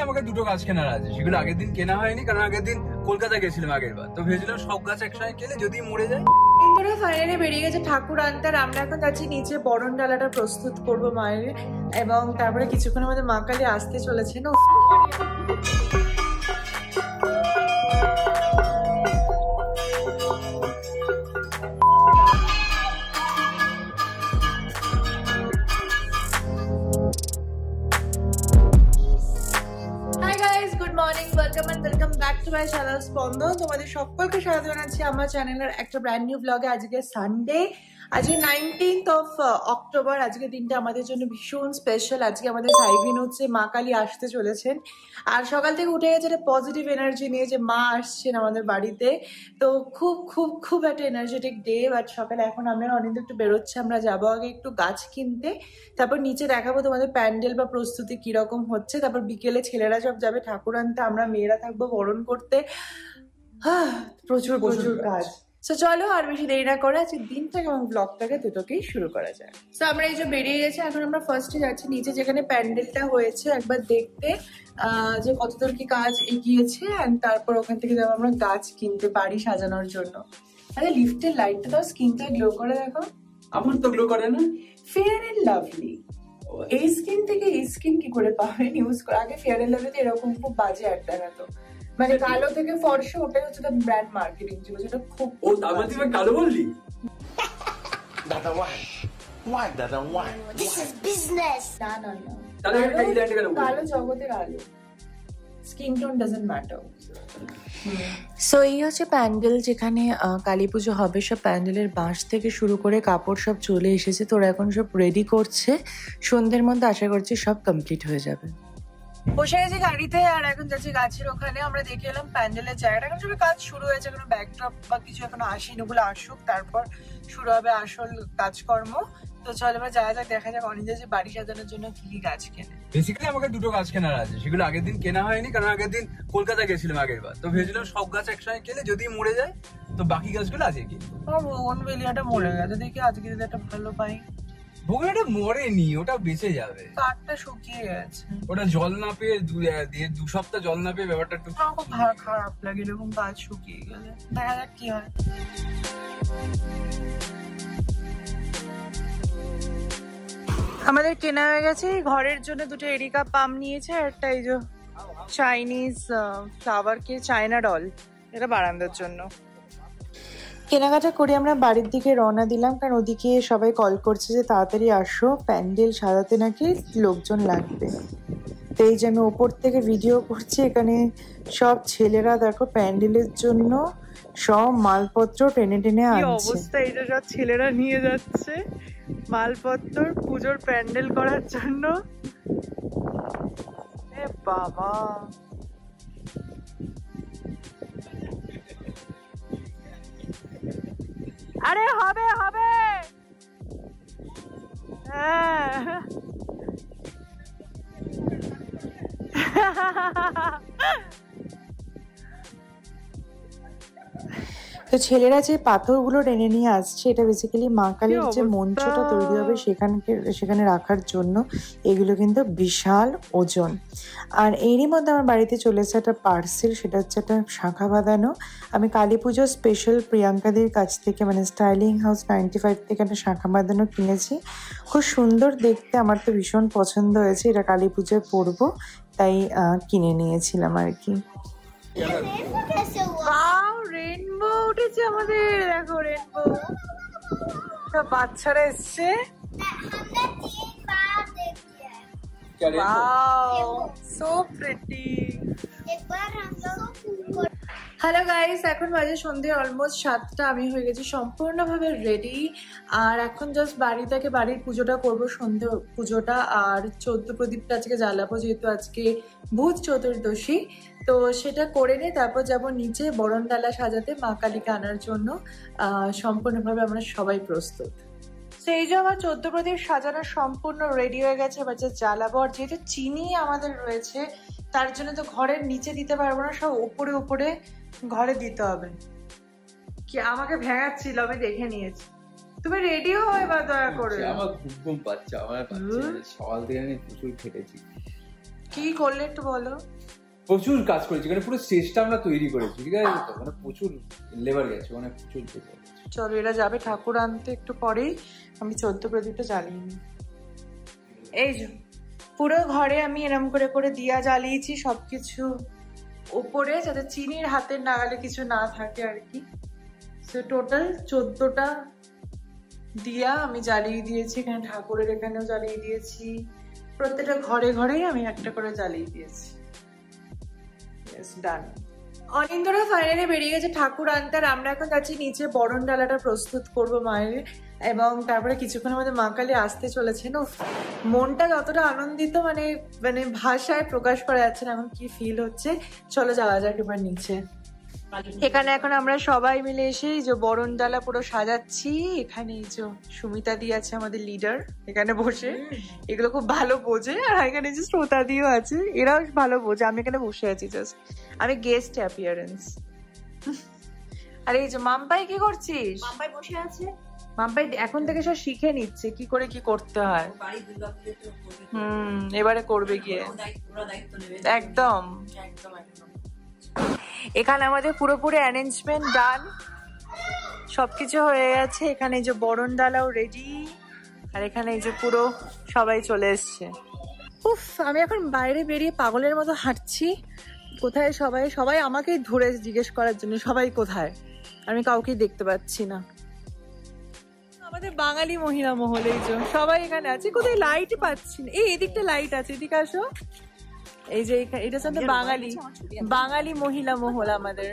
আমাকে দুটো গাছ কেনার আছে, সেগুলো আগের দিন কেনা হয়নি কারণ আগের দিন কলকাতা গেছিলাম আগের বার, তো ভেবেছিলাম সব গাছ একসঙ্গে কেলে যদি মরে যায়। কিন্তু ফাইনালি বেরিয়ে গেছে ঠাকুর আনতে, আর আমরা এখন যাচ্ছি নিচে বরণ ডালাটা প্রস্তুত করব মায়ের, এবং তারপরে কিছুক্ষণের মধ্যে মা কালী আসতে চলেছেন। তোমাদের সকলকে স্বাগত জানাচ্ছি আমার চ্যানেলের একটা ব্র্যান্ড নিউ ব্লগে। আজকে সানডে, আজকে 19th of অক্টোবর। আজকে দিনটা আমাদের জন্য ভীষণ স্পেশাল। আজকে আমাদের সাইবিন হচ্ছে, মা কালী আসতে চলেছেন, আর সকাল থেকে উঠে গেছে একটা পজিটিভ এনার্জি নিয়ে যে মা আসছেন আমাদের বাড়িতে। তো খুব খুব খুব একটা এনার্জেটিক ডে। বাট সকালে এখন আমরা অনেক একটু বেরোচ্ছে, আমরা যাবো আগে একটু গাছ কিনতে, তারপর নিচে দেখাবো তোমাদের প্যান্ডেল বা প্রস্তুতি কিরকম হচ্ছে, তারপর বিকেলে ছেলেরা সব যাবে ঠাকুর আনতে, আমরা মেয়েরা থাকবো বরণ করতে। প্রচুর প্রচুর কাজ। তো চলো আর বেশি দেরি না করে আজকে দিনটাকে এবং ব্লগটাকে দুটোকেই শুরু করা যায়। তো আমরা এই যে বেরিয়ে গেছি, এখন আমরা ফার্স্টে যাচ্ছি নিচে যেখানে প্যান্ডেলটা হয়েছে একবার দেখতে, যে কতদূর কি কাজ এগিয়েছে, অ্যান্ড তারপর ওখান থেকে যাবো আমরা গাছ কিনতে বাড়ি সাজানোর জন্য। আরে লিফটের লাইটটা দাও, স্কিনটা গ্লো করে দেখো। আমার তো গ্লো করে না। ফেয়ার এন্ড লাভলি, এই স্কিন থেকে এই স্কিন কি করে পাবেন ইউজ করে? আগে ফেয়ার এন্ড লাভলিতে এরকম খুব বাজে অ্যাড দেখাতো, মানে কালো থেকে ফর্সা, ওটাই হচ্ছে তার ব্র্যান্ড মার্কেটিং ছিল, যেটা খুব। ও তারপর তুমি কালো বললি? দাদা why দাদা why this is business। না না না, তাহলে এই লাইনটা কেন বললি? কালো জগতের আলো, skin tone doesn't matter. So এই হচ্ছে প্যান্ডেল যেখানে কালী পুজো হবে। সব প্যান্ডেলের বাঁশ থেকে শুরু করে কাপড় সব চলে এসেছে, তোরা এখন সব রেডি করছে। সন্ধ্যের মধ্যে আশা করছি সব কমপ্লিট হয়ে যাবে। বসে গেছি গাড়িতে আর এখন যাচ্ছি গাছের ওখানে। আমরা দেখে এলাম প্যান্ডেলের জায়গাটা, এখন সব কাজ শুরু হয়েছে, কোনো ব্যাকড্রপ বা কিছু এখনো আসেনি, ওগুলো আসুক তারপর শুরু হবে আসল কাজকর্ম। তো চল এবার যাওয়া যাক, দেখা যাক অনিন্দা যে বাড়ি সাজানোর জন্য কি কি গাছ কেনে। বেসিক্যালি আমাকে দুটো গাছ কেনার আছে, সেগুলো আগের দিন কেনা হয়নি কারণ আগের দিন কলকাতা গেছিলাম আগের বার, তো ভেবেছিলাম সব গাছ একসঙ্গে কেলে যদি মরে যায় তো বাকি গাছগুলো আজকে কিনবো। বোন বেলিয়াটা মরে গেছে, দেখি আজকে যদি একটা ভালো পাই। ভোগনাটা মরেনি, ওটা বেঁচে যাবে। কাঠটা শুকিয়ে গেছে, ওটা জল না পেয়ে দু সপ্তাহ জল না পেয়ে ব্যাপারটা একটু খুব খারাপ লাগে এরকম গাছ শুকিয়ে গেলে। দেখা যাক কি হয়। আমাদের কেনা হয়ে গেছে, ঘরের জন্য দুটো এরিকা পাম নিয়েছে, আর একটা এই যে চাইনিজ ফ্লাওয়ার কে চায়না ডল, এটা বারান্দার জন্য। কেনাকাটা করে আমরা বাড়ির দিকে রওনা দিলাম, কারণ ওদিকে সবাই কল করছে যে তাড়াতাড়ি আসো, প্যান্ডেল সাজাতে নাকি লোকজন লাগবে। তো এই যে আমি ওপর থেকে ভিডিও করছি, এখানে সব ছেলেরা দেখো প্যান্ডেলের জন্য সব মালপত্র টেনে টেনে আনছে। অবস্থা, এই যে সব ছেলেরা নিয়ে যাচ্ছে মালপত্র পুজোর প্যান্ডেল করার জন্য। এ বাবা, আরে হবে হবে, হ্যাঁ তো ছেলেরা যে পাথরগুলো টেনে নিয়ে আসছে, এটা বেসিক্যালি মা কালীর যে মঞ্চটা তৈরি হবে সেখানে রাখার জন্য। এগুলো কিন্তু বিশাল ওজন। আর এরই মধ্যে আমার বাড়িতে চলে এসেছে একটা পার্সেল, সেটা হচ্ছে একটা শাঁখা বাঁধানো। আমি কালী পুজো স্পেশাল প্রিয়াঙ্কাদের কাছ থেকে, মানে স্টাইলিং হাউস 95 থেকে একটা শাঁখা বাঁধানো কিনেছি। খুব সুন্দর দেখতে, আমার তো ভীষণ পছন্দ হয়েছে। এটা কালী পুজোয় পরবো তাই কিনে নিয়েছিলাম আর কি। রেইনবো উঠেছে আমাদের, দেখো রেইনবো। সব বাচ্চারা এসছে। So pretty. হ্যালো গাইস, এখন বাজে সন্ধ্যে অলমোস্ট 7টা। আমি হয়ে গেছি সম্পূর্ণভাবে রেডি, আর এখন জাস্ট বাড়ির পুজোটা করব, সন্ধ্যে পুজোটা। আর 14 প্রদীপটা আজকে জ্বালাবো, যেহেতু আজকে ভূত চতুর্দশী। তো সেটা করে নিয়ে তারপর যাব নিচে বরণ ডালা সাজাতে, মা কালীকে আনার জন্য। সম্পূর্ণভাবে আমরা সবাই প্রস্তুত। সেই যে আমার 14 প্রদীপ সাজানো সম্পূর্ণ রেডি হয়ে গেছে, এবার যে জ্বালাবো। আর যেহেতু চিনি আমাদের রয়েছে, তার জন্য তো ঘরের নিচে দিতে পারবো না, সব উপরে উপরে ঘরে দিতে হবে। কি আমাকে ভেঙাচ্ছিল, আমি দেখে নিয়েছি। তুমি রেডি হও এবার দয়া করে। আমার ঘুম পাচ্ছে, আমার পাচ্ছে, সকাল থেকে আমি প্রচুর খেটেছি। কি করলে একটু বলো। প্রচুর কাজ করেছি, মানে পুরো স্টেজটা আমরা তৈরি করেছি, ঠিক আছে তো, মানে প্রচুর লেবার গেছে, মানে প্রচুর। চলো এরা যাবে ঠাকুর আনতে একটু পরেই, আমি 14 প্রদীপটা জ্বালিয়ে নিই। এই যে পুরো ঘরে আমি এরম করে করে দিয়া জ্বালিয়েছি, সবকিছু উপরে যাতে চিনির হাতের নাগালে কিছু না থাকে আর কি। সো টোটাল 14টা দিয়া আমি জ্বালিয়ে দিয়েছি, এখানে ঠাকুরের এখানেও জ্বালিয়ে দিয়েছি, প্রত্যেকটা ঘরে ঘরেই আমি একটা করে জ্বালিয়ে দিয়েছি। ডান। অনিন্দরা ফাইনালি বেরিয়ে গেছে ঠাকুর আনতে, আর আমরা এখন যাচ্ছি নিচে বরণ ডালাটা প্রস্তুত করব মায়ের, এবং তারপরে কিছুক্ষণ আমাদের মা কালী আসতে চলেছেন। ও মনটা যতটা আনন্দিত মানে মানে ভাষায় প্রকাশ করা যাচ্ছে না এখন কি ফিল হচ্ছে। চলো যাওয়া যাক এবার নিচে। এখানে এখন আমরা সবাই মিলে এসে এই যে বরণ ডালা পুরো সাজাচ্ছি। এখানে এই যে সুমিতা দি আছে আমাদের লিডার, এখানে বসে এগুলো খুব ভালো বোঝে, আর এখানে যে শ্রোতা দিও আছে, এরাও ভালো বোঝে। আমি এখানে বসে আছি জাস্ট, আমি গেস্ট অ্যাপিয়ারেন্স। আর এই যে মাম্পাই কি করছিস? মাম্পাই বসে আছে। মাম্পাই এখন থেকে সব শিখে নিচ্ছে কি করে কি করতে হয়। এবারে করবে গিয়ে একদম। এখানে আমাদের পুরোপুরি অ্যারেঞ্জমেন্ট ডান, সবকিছু হয়ে গেছে। এখানে যে বরণ ডালাও রেডি, আর এখানে এই যে পুরো সবাই চলে এসছে। উফ, আমি এখন বাইরে বেরিয়ে পাগলের মতো হাঁটছি। কোথায় সবাই? সবাই আমাকেই ধরে জিজ্ঞেস করার জন্য সবাই কোথায়, আমি কাউকেই দেখতে পাচ্ছি না। আমাদের বাঙালি মহিলা মহল এই যে সবাই এখানে আছে, কোথায় লাইট পাচ্ছি না। এই এদিকটা লাইট আছে, এদিকে আসো। এই যে এটা হচ্ছে বাঙালি মহিলা মহল আমাদের।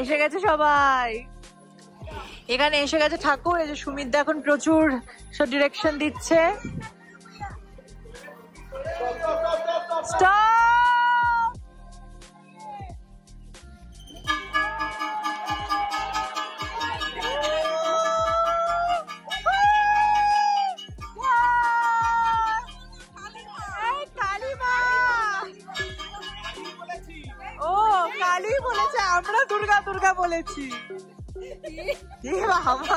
এসে গেছে সবাই, এখানে এসে গেছে ঠাকুর। এই যে সুমিতদা এখন প্রচুর সব ডিরেকশন দিচ্ছে। কালী বলেছে, আমরা দুর্গা দুর্গা বলেছি। বাবা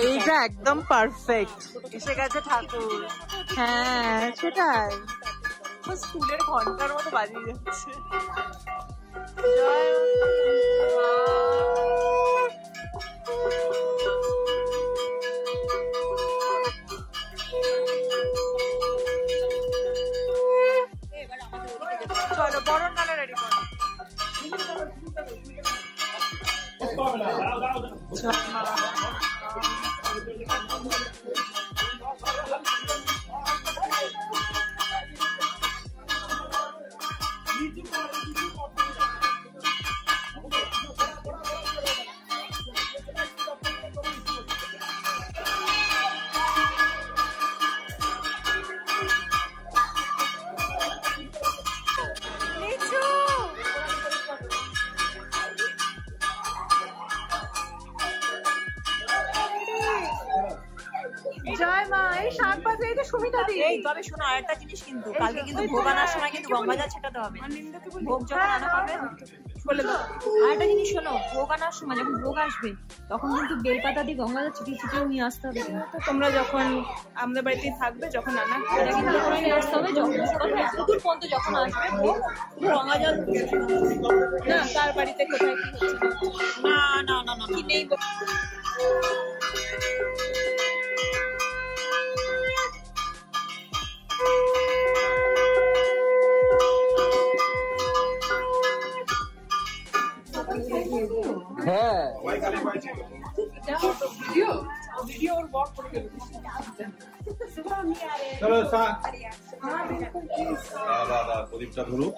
এইটা একদম পারফেক্ট। এসে গেছে ঠাকুর। হ্যাঁ সেটাই, স্কুলের ঘন্টার মতো বাজিয়ে যাচ্ছে। চলো বরণ ডালা রেডি করো। জয় মা। এই শাক বাজে, এই যে সুমিতা দি। এই তবে শোনো আরেকটা জিনিস, কিন্তু কালকে কিন্তু ভোগ আনার সময় কিন্তু গঙ্গাজল ছেটাতে হবে। ভোগ যখন আনা হবে বলে দাও। আরেকটা জিনিস শোনো, ভোগ আনার সময় যখন ভোগ আসবে তখন কিন্তু বেলপাতা দিয়ে গঙ্গাজল ছিটিয়ে ছিটিয়ে নিয়ে আসতে হবে। তোমরা যখন আমাদের বাড়িতে থাকবে, যখন আনা এটা কিন্তু করে নিয়ে আসতে হবে। যখন পুকুর পর্যন্ত যখন আসবে ভোগ, গঙ্গাজল না তার বাড়িতে কোথায় কি হচ্ছে না না না না কি নেই। হ্যাঁ প্রদীপটা ধরুক।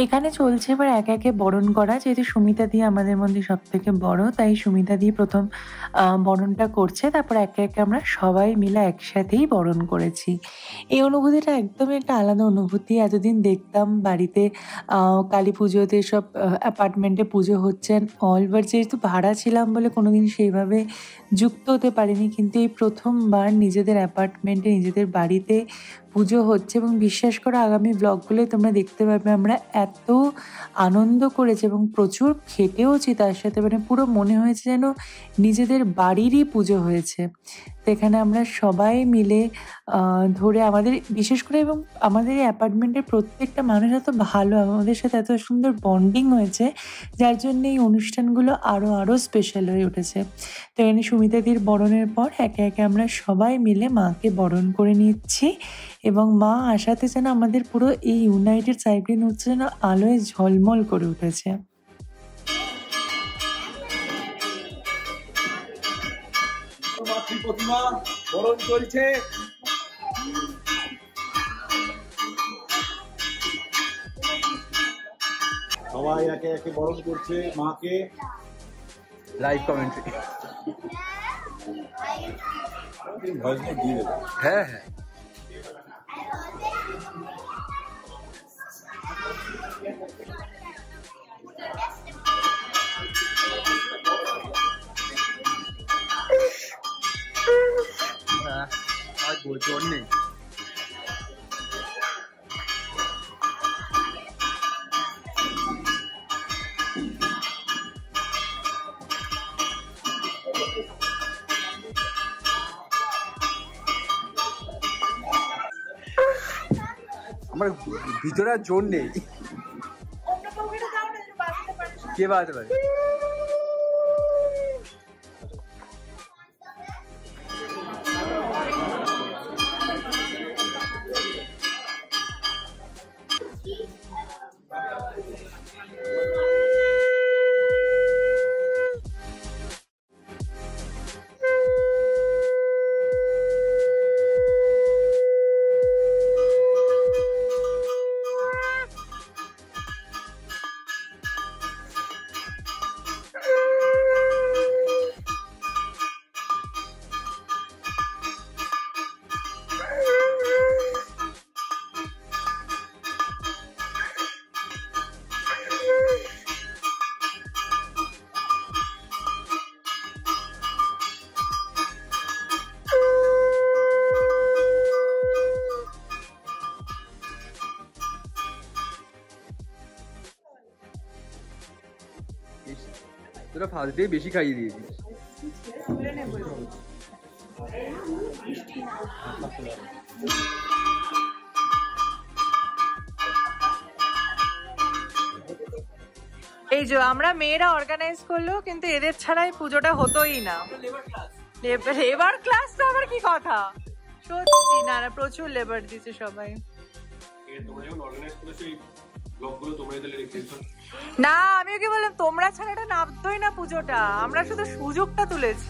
এখানে চলছে এবার একে একে বরণ করা, যেহেতু সুমিতা দি আমাদের মধ্যে সব থেকে বড়, তাই সুমিতা দি প্রথম বরণটা করছে, তারপর একে একে আমরা সবাই মিলে একসাথেই বরণ করেছি। এই অনুভূতিটা একদমই একটা আলাদা অনুভূতি। এতদিন দেখতাম বাড়িতে কালী পুজোতে সব অ্যাপার্টমেন্টে পুজো হচ্ছে অলবার, যেহেতু ভাড়া ছিলাম বলে কোনোদিন সেইভাবে যুক্ত হতে পারিনি, কিন্তু এই প্রথমবার নিজেদের অ্যাপার্টমেন্টে নিজেদের বাড়িতে পুজো হচ্ছে। এবং বিশ্বাস করো আগামী ব্লগগুলোয় তোমরা দেখতে পাবে আমরা এত আনন্দ করেছি এবং প্রচুর খেটেওছি তার সাথে, মানে পুরো মনে হয়েছে যেন নিজেদের বাড়িরই পুজো হয়েছে। তো এখানে আমরা সবাই মিলে ধরে আমাদের বিশেষ করে এবং আমাদের এই অ্যাপার্টমেন্টের প্রত্যেকটা মানুষ এত ভালো, আমাদের সাথে এত সুন্দর বন্ডিং হয়েছে, যার জন্য এই অনুষ্ঠানগুলো আরও স্পেশাল হয়ে উঠেছে। তো এখানে সুমিতাদির বরণের পর একে একে আমরা সবাই মিলে মাকে বরণ করে নিচ্ছি এবং মা আসাতে যেন আমাদের পুরো এই ইউনাইটেড সাইক্লিং উৎসব যেন আলোয় ঝলমল করে উঠেছে। প্রতিমা বরণ চলছে। সবাই একে একে বরণ করছে মাকে। Live commentary. ভয়েস নোট দিয়ে দেবে। হ্যাঁ হ্যাঁ। আর জোর নেই। আমার ভিতরে আর জোর নেই। কে বাজাতে পারে? তোরা ফার্স্ট ডে বেশি খাইয়ে দিয়েছিস। এই যে আমরা মেয়েরা অর্গানাইজ করলো, কিন্তু এদের ছাড়াই পুজোটা হতোই না। লেবার ক্লাস তো আবার কি কথা, সত্যি না না প্রচুর লেবার দিচ্ছে সবাই। না আমি ওকে বললাম তোমরা ছাড়া এটা নামতোই না পুজোটা, আমরা শুধু সুযোগটা তুলেছি।